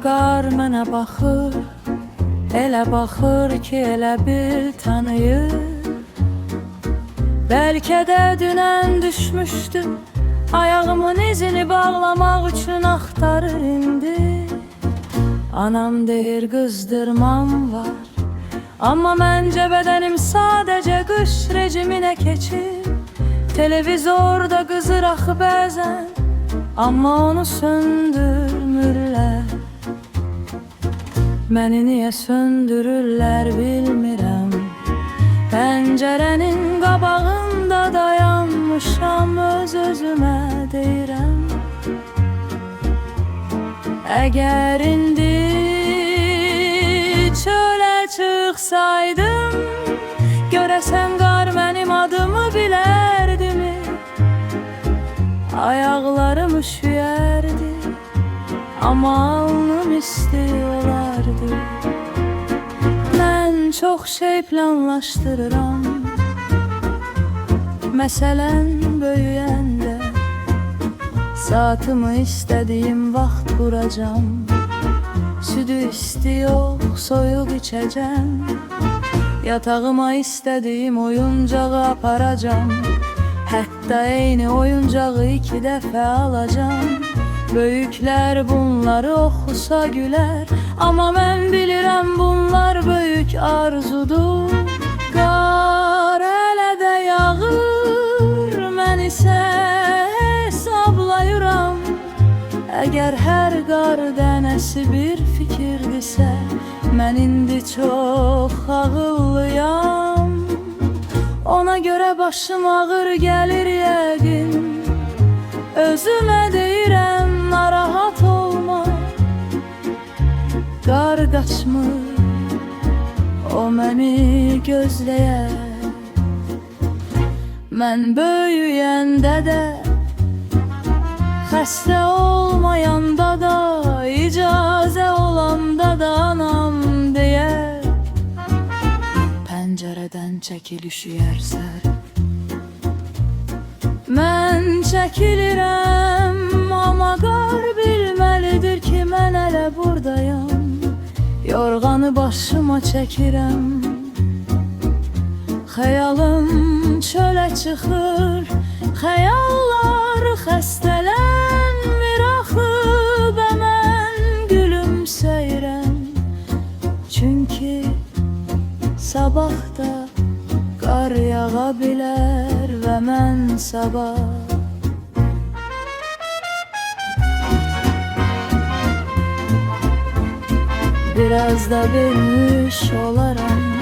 qar mənə baxır, elə baxır ki, elə bil tanıyır. Bəlkə də dünən düşmüşdü, ayağımın izini bağlamaq üçün axtarır indi. Anam deyir qızdırmam var, amma məncə bədənim sadəcə qış rejiminə keçir. Televizorda qızır axı bəzən, amma onu söndürmürlər. Məni niyə söndürürlər bilmirəm. Pəncərənin qabağında dayanmışam, öz-özümə deyirəm. Əgər indi çölə çıxsaydım, görəsən qar mənim adımı bilərdimi? Ayaqlarım üşüyərdi, amma alnım isti olardı. Mən çox şey planlaşdırıram, məsələn böyüyəndə saatımı istədiyim vaxt quracam. Südü isti yox, soyuq içəcəm. Yatağıma istədiyim oyuncağı aparacam. Hətta eyni oyuncağı 2 dəfə alacam. Böyüklər bunları oxusa gülər, amma mən bilirəm bunlar böyük arzudur. Qar hələ də yağır, mən isə hesablayıram. Əgər hər qar dənəsi bir fikirdirsə, mən indi çox ağıllıyam. Ona görə başım ağır gəlir yəqin. Özümə deyirəm, narahat olma. Qar qaçmır, o məni gözləyər. Mən böyüyəndə də, xəstə olmayanda da, icazə olanda da anam deyər. Pəncərədən çəkil üşüyərsən. Mən çəkilirəm, amma qar bilməlidir ki, mən hələ buradayam. Yorğanı başıma çəkirəm. Xəyalım çölə çıxır, xəyallar xəstələnmir axı. Və mən gülümsəyirəm, çünki sabah da qar yağa bilər və mən sabah biraz da böyümüş olaram.